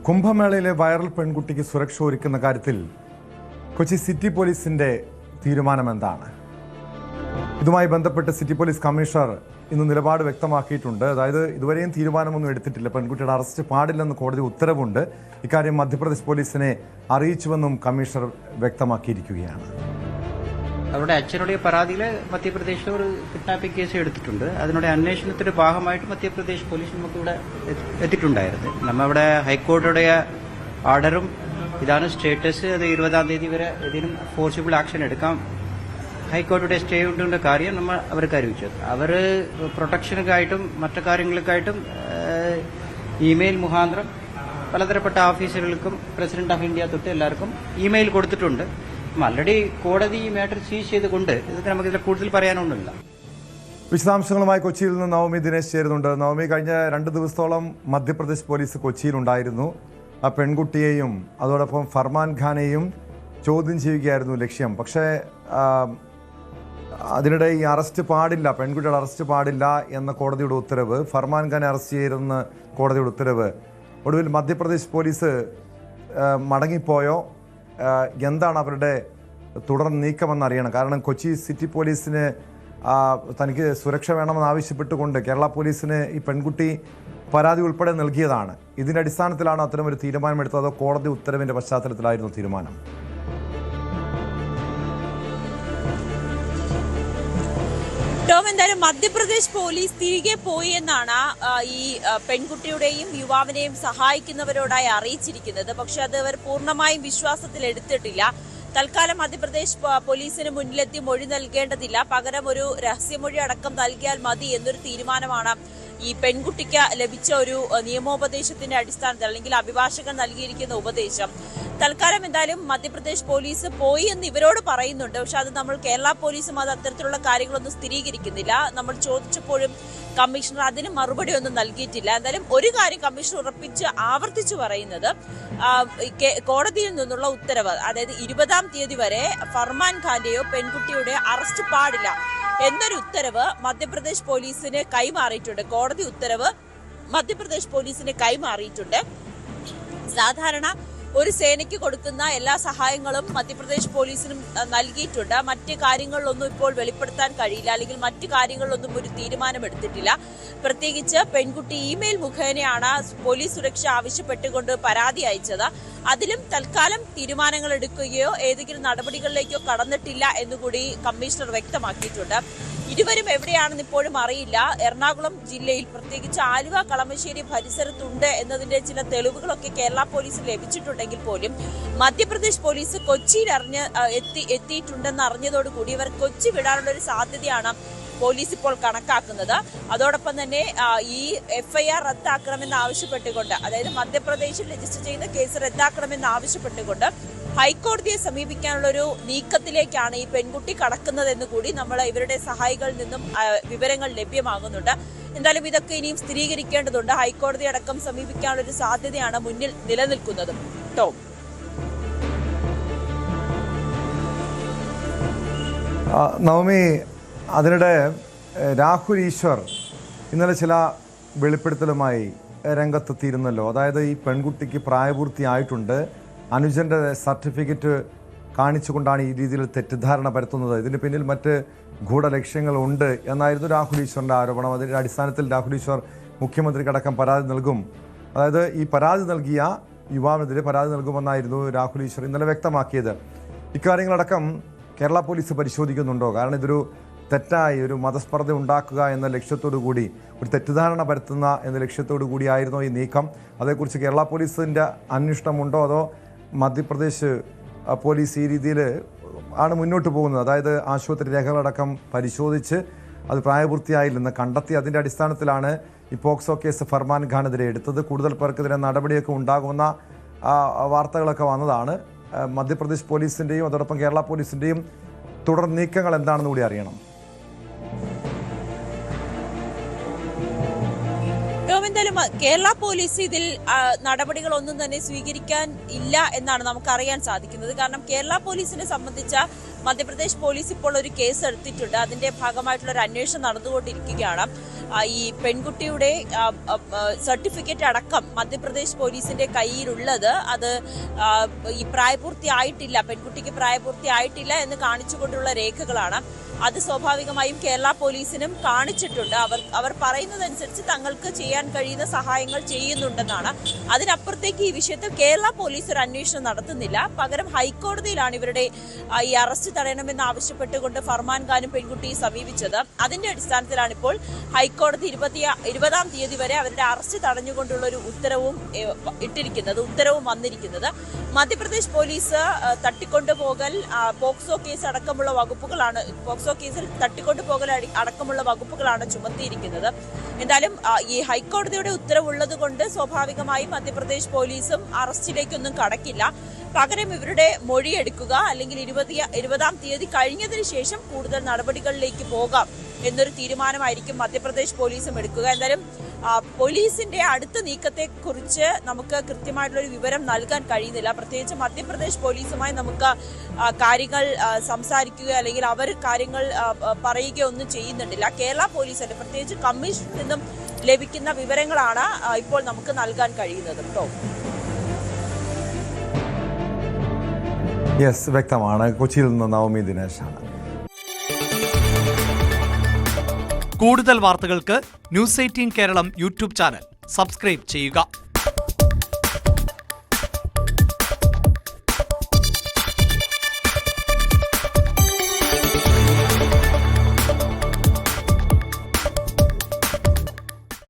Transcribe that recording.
കുംഭമേളയിലെ viral പെൺകുട്ടിക്ക് സുരക്ഷ ഒരുക്കുന്ന കാര്യത്തിൽ കൊച്ചി സിറ്റി പോലീസിന്റെ തീരുമാനം എന്താണ്? ഇതുമായി ബന്ധപ്പെട്ട് സിറ്റി പോലീസ് കമ്മീഷണർ ഇന്ന് നിലപാട് വ്യക്തമാക്കിയിട്ടുണ്ട്. അതായത് ഇതുവരെയും തീരുമാനമൊന്നും എടുത്തിട്ടില്ല. പെൺകുട്ടിയുടെ അറസ്റ്റ് പാടില്ലെന്ന് കോടതി ഉത്തരവുണ്ട്. ഇക്കാര്യം മധ്യപ്രദേശ് പോലീസിനെ അറിയിച്ചുവെന്നും കമ്മീഷണർ വ്യക്തമാക്കിയിരിക്കുകയാണ്. അവരുടെ അച്ഛനുடைய പരാതിയിൽ മധ്യപ്രദേശിൽ ഒരു കിഡ്നാപ്പിംഗ് കേസ് എടുത്തിട്ടുണ്ട്. അതിനുடைய അന്വേഷണത്തിന്റെ ഭാഗമായിട്ട് മധ്യപ്രദേശ് പോലീസ് നമുക്കിവിടെ എത്തിയിട്ടുണ്ടായിരുന്നു. നമ്മളിവിടെ ഹൈക്കോടതിയുടെ ഓർഡറും ഇതാണ് സ്റ്റേറ്റസ്. അത് 20-ാം തീയതി വരെ ഏതെങ്കിലും ഫോഴ്സിബിൾ ആക്ഷൻ എടുക്കാം ഹൈക്കോടതിയുടെ സ്റ്റേ ഉണ്ടെന്ന കാര്യം നമ്മൾ അവർക്ക് അറിയിച്ചത്. അവർ പ്രൊട്ടക്ഷനൊക്കെയായിട്ടും മറ്റു കാര്യങ്ങൾക്കായിട്ടും ഇമെയിൽ മുഖാന്തരം പലതരപ്പെട്ട ഓഫീസറുകൾക്കും പ്രസിഡന്റ് ഓഫ് ഇന്ത്യ തൊട്ട് എല്ലാവർക്കും ഇമെയിൽ കൊടുത്തിട്ടുണ്ട്. ഓൾറെഡി കോടതി ഈ മാറ്റർ സീസ് ചെയ്തുകൊണ്ട് ഇതൊക്കെ നമുക്കിതിൽ കൂടുതൽ പറയാനൊന്നുമില്ല. വിശദാംശങ്ങളുമായി കൊച്ചിയിൽ നിന്ന് നവമി ദിനേശ് ചേരുന്നുണ്ട്. നവമി, കഴിഞ്ഞ 2 ദിവസത്തോളം മധ്യപ്രദേശ് പോലീസ് കൊച്ചിയിലുണ്ടായിരുന്നു. ആ പെൺകുട്ടിയെയും അതോടൊപ്പം ഫർമാൻ ഖാനെയും ചോദ്യം ചെയ്യുകയായിരുന്നു ലക്ഷ്യം. പക്ഷേ അതിനിടെ ഈ അറസ്റ്റ് പാടില്ല, പെൺകുട്ടിയുടെ അറസ്റ്റ് പാടില്ല എന്ന കോടതിയുടെ ഉത്തരവ്, ഫർമാൻ ഖാനെ അറസ്റ്റ് ചെയ്തെന്ന് കോടതിയുടെ ഉത്തരവ്, ഒടുവിൽ മധ്യപ്രദേശ് പോലീസ് മടങ്ങിപ്പോയോ? എന്താണ് അവരുടെ തുടർ നീക്കമെന്നറിയണം. കാരണം കൊച്ചി സിറ്റി പോലീസിന് തനിക്ക് സുരക്ഷ വേണമെന്ന് ആവശ്യപ്പെട്ടുകൊണ്ട് കേരള പോലീസിന് ഈ പെൺകുട്ടി പരാതി ഉൾപ്പെടെ നൽകിയതാണ്. ഇതിൻ്റെ അടിസ്ഥാനത്തിലാണ് അത്തരമൊരു തീരുമാനമെടുത്തത്, അതോ കോടതി ഉത്തരവിൻ്റെ പശ്ചാത്തലത്തിലായിരുന്നു തീരുമാനം? ടോം, എന്തായാലും മധ്യപ്രദേശ് പോലീസ് തിരികെ പോയി എന്നാണ് ഈ പെൺകുട്ടിയുടെയും യുവാവിനെയും സഹായിക്കുന്നവരോടായി അറിയിച്ചിരിക്കുന്നത്. പക്ഷെ അത് അവർ പൂർണ്ണമായും വിശ്വാസത്തിൽ എടുത്തിട്ടില്ല. തൽക്കാലം മധ്യപ്രദേശ് പോലീസിന് മുന്നിലെത്തി മൊഴി നൽകേണ്ടതില്ല, പകരം ഒരു രഹസ്യമൊഴി അടക്കം നൽകിയാൽ മതി എന്നൊരു തീരുമാനമാണ് ഈ പെൺകുട്ടിക്ക് ലഭിച്ച ഒരു നിയമോപദേശത്തിന്റെ അടിസ്ഥാനത്തിൽ, അല്ലെങ്കിൽ അഭിഭാഷകൻ നൽകിയിരിക്കുന്ന ഉപദേശം. തൽക്കാലം എന്തായാലും മധ്യപ്രദേശ് പോലീസ് പോയി എന്ന് ഇവരോട് പറയുന്നുണ്ട്. പക്ഷെ അത് നമ്മൾ കേരള പോലീസും അത് അത്തരത്തിലുള്ള കാര്യങ്ങളൊന്നും സ്ഥിരീകരിക്കുന്നില്ല. നമ്മൾ ചോദിച്ചപ്പോഴും കമ്മീഷണർ അതിന് മറുപടി ഒന്നും നൽകിയിട്ടില്ല. എന്തായാലും ഒരു കാര്യം കമ്മീഷണർ ഉറപ്പിച്ച് ആവർത്തിച്ചു പറയുന്നത്, കോടതിയിൽ നിന്നുള്ള ഉത്തരവ്, അതായത് 20-ാം തീയതി വരെ ഫർമാൻ ഖാന്റെയോ പെൺകുട്ടിയുടെയോ അറസ്റ്റ് പാടില്ല എന്നൊരു ഉത്തരവ് മധ്യപ്രദേശ് പോലീസിന് കൈമാറിയിട്ടുണ്ട്. കോടതി ഉത്തരവ് മധ്യപ്രദേശ് പോലീസിന് കൈമാറിയിട്ടുണ്ട്. സാധാരണ ഒരു സേനയ്ക്ക് കൊടുക്കുന്ന എല്ലാ സഹായങ്ങളും മധ്യപ്രദേശ് പോലീസിനും നൽകിയിട്ടുണ്ട്. മറ്റ് കാര്യങ്ങളിലൊന്നും ഇപ്പോൾ വെളിപ്പെടുത്താൻ കഴിയില്ല, അല്ലെങ്കിൽ മറ്റു കാര്യങ്ങളിലൊന്നും ഒരു തീരുമാനമെടുത്തിട്ടില്ല. പ്രത്യേകിച്ച് പെൺകുട്ടി ഇമെയിൽ മുഖേനയാണ് പോലീസ് സുരക്ഷ ആവശ്യപ്പെട്ടുകൊണ്ട് പരാതി അയച്ചത്. അതിലും തൽക്കാലം തീരുമാനങ്ങൾ എടുക്കുകയോ ഏതെങ്കിലും നടപടികളിലേക്കോ കടന്നിട്ടില്ല എന്നുകൂടി കമ്മീഷണർ വ്യക്തമാക്കിയിട്ടുണ്ട്. ഇരുവരും എവിടെയാണെന്ന് ഇപ്പോഴും അറിയില്ല. എറണാകുളം ജില്ലയിൽ, പ്രത്യേകിച്ച് ആലുവ, കളമശ്ശേരി പരിസരത്തുണ്ട് എന്നതിന്റെ ചില തെളിവുകളൊക്കെ കേരള പോലീസിന് ലഭിച്ചിട്ടുണ്ടെങ്കിൽ പോലും മധ്യപ്രദേശ് പോലീസ് കൊച്ചിയിൽ എത്തിയിട്ടുണ്ടെന്ന് അറിഞ്ഞതോടുകൂടി ഇവർ കൊച്ചി വിടാനുള്ള ഒരു സാധ്യതയാണ് പോലീസ് ഇപ്പോൾ കണക്കാക്കുന്നത്. അതോടൊപ്പം തന്നെ ഈ FIR റദ്ദാക്കണമെന്ന് ആവശ്യപ്പെട്ടുകൊണ്ട്, അതായത് മധ്യപ്രദേശിൽ രജിസ്റ്റർ ചെയ്ത കേസ് റദ്ദാക്കണമെന്ന് ആവശ്യപ്പെട്ടുകൊണ്ട് ഹൈക്കോടതിയെ സമീപിക്കാനുള്ള ഒരു നീക്കത്തിലേക്കാണ് ഈ പെൺകുട്ടി കടക്കുന്നതെന്ന് കൂടി നമ്മൾ ഇവരുടെ സഹായികളിൽ നിന്നും വിവരങ്ങൾ ലഭ്യമാകുന്നുണ്ട്. എന്തായാലും ഇതൊക്കെ ഇനിയും സ്ഥിരീകരിക്കേണ്ടതുണ്ട്. ഹൈക്കോടതി അടക്കം സമീപിക്കാനുള്ള ഒരു സാധ്യതയാണ് മുന്നിൽ നിലനിൽക്കുന്നത്. ടോം, നവമി, അതിനിടെ രാഹുൽ ഈശ്വർ ഇന്നലെ ചില വെളിപ്പെടുത്തലുമായി രംഗത്തെത്തിയിരുന്നല്ലോ. അതായത് ഈ പെൺകുട്ടിക്ക് പ്രായപൂർത്തിയായിട്ടുണ്ട്, അനുജന്റെ സർട്ടിഫിക്കറ്റ് കാണിച്ചുകൊണ്ടാണ് ഈ രീതിയിൽ തെറ്റിദ്ധാരണ പരത്തുന്നത്, ഇതിന് പിന്നിൽ മറ്റ് ഗൂഢലക്ഷ്യങ്ങളുണ്ട് എന്നായിരുന്നു രാഹുൽ ഈശ്വറിൻ്റെ ആരോപണം. അതിൻ്റെ അടിസ്ഥാനത്തിൽ രാഹുൽ ഈശ്വർ മുഖ്യമന്ത്രിക്കടക്കം പരാതി നൽകും, അതായത് ഈ പരാതി നൽകിയ യുവാവിനെതിരെ പരാതി നൽകുമെന്നായിരുന്നു രാഹുൽ ഈശ്വർ ഇന്നലെ വ്യക്തമാക്കിയത്. ഇക്കാര്യങ്ങളടക്കം കേരള പോലീസ് പരിശോധിക്കുന്നുണ്ടോ? കാരണം ഇതൊരു തെറ്റായി ഒരു മതസ്പർദ്ധ ഉണ്ടാക്കുക എന്ന ലക്ഷ്യത്തോടു കൂടി, ഒരു തെറ്റിദ്ധാരണ പരത്തുന്ന എന്ന ലക്ഷ്യത്തോടു കൂടിയായിരുന്നോ ഈ നീക്കം? അതേക്കുറിച്ച് കേരള പോലീസിൻ്റെ അന്വേഷണമുണ്ടോ? അതോ മധ്യപ്രദേശ് പോലീസ് ഈ രീതിയിൽ ആണ് മുന്നോട്ട് പോകുന്നത്? അതായത് ആശുപത്രി രേഖകളടക്കം പരിശോധിച്ച് അത് പ്രായപൂർത്തിയായില്ലെന്ന് കണ്ടെത്തി അതിൻ്റെ അടിസ്ഥാനത്തിലാണ് ഈ പോക്സോ കേസ് ഫർമാൻ ഖാനെതിരെ എടുത്തത്. കൂടുതൽ പേർക്കെതിരെ നടപടിയൊക്കെ ഉണ്ടാകുമെന്ന വാർത്തകളൊക്കെ വന്നതാണ്. മധ്യപ്രദേശ് പോലീസിൻ്റെയും അതോടൊപ്പം കേരള പോലീസിൻ്റെയും തുടർ നീക്കങ്ങൾ എന്താണെന്ന് കൂടി അറിയണം. എന്തായാലും കേരള പോലീസ് ഇതിൽ നടപടികളൊന്നും തന്നെ സ്വീകരിക്കാൻ ഇല്ല എന്നാണ് നമുക്കറിയാൻ സാധിക്കുന്നത്. കാരണം കേരള പോലീസിനെ സംബന്ധിച്ച മധ്യപ്രദേശ് പോലീസ് ഇപ്പോൾ ഒരു കേസ് എടുത്തിട്ടുണ്ട്. അതിന്റെ ഭാഗമായിട്ടുള്ള ഒരു അന്വേഷണം നടന്നുകൊണ്ടിരിക്കുകയാണ്. ഈ പെൺകുട്ടിയുടെ സർട്ടിഫിക്കറ്റ് അടക്കം മധ്യപ്രദേശ് പോലീസിന്റെ കയ്യിലുള്ളത് അത് ഈ പ്രായപൂർത്തിയായിട്ടില്ല, പെൺകുട്ടിക്ക് പ്രായപൂർത്തിയായിട്ടില്ല എന്ന് കാണിച്ചുകൊണ്ടുള്ള രേഖകളാണ്. അത് സ്വാഭാവികമായും കേരള പോലീസിനും കാണിച്ചിട്ടുണ്ട്. അവർ പറയുന്നതനുസരിച്ച് തങ്ങൾക്ക് ചെയ്യാൻ കഴിയുന്ന സഹായങ്ങൾ ചെയ്യുന്നുണ്ടെന്നാണ്. അതിനപ്പുറത്തേക്ക് ഈ വിഷയത്തിൽ കേരള പോലീസ് ഒരു അന്വേഷണം നടത്തുന്നില്ല. പകരം ഹൈക്കോടതിയിലാണ് ഇവരുടെ ഈ അറസ്റ്റ് തടയണമെന്ന് ആവശ്യപ്പെട്ടുകൊണ്ട് ഫർമാൻ ഖാനും പെൺകുട്ടിയെ സമീപിച്ചത്. അതിന്റെ അടിസ്ഥാനത്തിലാണ് ഇപ്പോൾ ഹൈക്കോടതി 20-ാം തീയതി വരെ അവരുടെ അറസ്റ്റ് തടഞ്ഞുകൊണ്ടുള്ള ഒരു ഉത്തരവും വന്നിരിക്കുന്നത്. മധ്യപ്രദേശ് പോലീസ് തട്ടിക്കൊണ്ടുപോകൽ, പോക്സോ കേസ് അടക്കമുള്ള വകുപ്പുകളാണ്, പോക്സോ കേസിൽ തട്ടിക്കൊണ്ടുപോകൽ അടക്കമുള്ള വകുപ്പുകളാണ് ചുമത്തിയിരിക്കുന്നത്. എന്തായാലും ഈ ഹൈക്കോടതിയുടെ ഉത്തരവുള്ളത് കൊണ്ട് സ്വാഭാവികമായും മധ്യപ്രദേശ് പോലീസും അറസ്റ്റിലേക്കൊന്നും കടക്കില്ല. പകരം ഇവരുടെ മൊഴിയെടുക്കുക, അല്ലെങ്കിൽ 20-ാം തീയതി കഴിഞ്ഞതിന് ശേഷം കൂടുതൽ നടപടികളിലേക്ക് പോകാം എന്നൊരു തീരുമാനമായിരിക്കും മധ്യപ്രദേശ് പോലീസും എടുക്കുക. എന്തായാലും പോലീസിന്റെ അടുത്ത നീക്കത്തെ കുറിച്ച് നമുക്ക് കൃത്യമായിട്ടുള്ളൊരു വിവരം നൽകാൻ കഴിയുന്നില്ല. പ്രത്യേകിച്ച് മധ്യപ്രദേശ് പോലീസുമായി നമുക്ക് കാര്യങ്ങൾ സംസാരിക്കുക അല്ലെങ്കിൽ അവർ കാര്യങ്ങൾ പറയുകയോ ഒന്നും ചെയ്യുന്നുണ്ടില്ല. കേരള പോലീസിന്റെ പ്രത്യേകിച്ച് കമ്മീഷനിൽ നിന്നും ലഭിക്കുന്ന വിവരങ്ങളാണ് ഇപ്പോൾ നമുക്ക് നൽകാൻ കഴിയുന്നത്. കേട്ടോ, യെസ്, വ്യക്തമാണ്. കൊച്ചിയിൽ നിന്ന് നവമി ദിനേശാണ്. കൂടുതൽ വാർത്തകൾക്ക് news 18 Keralam YouTube channel subscribe ചെയ്യുക.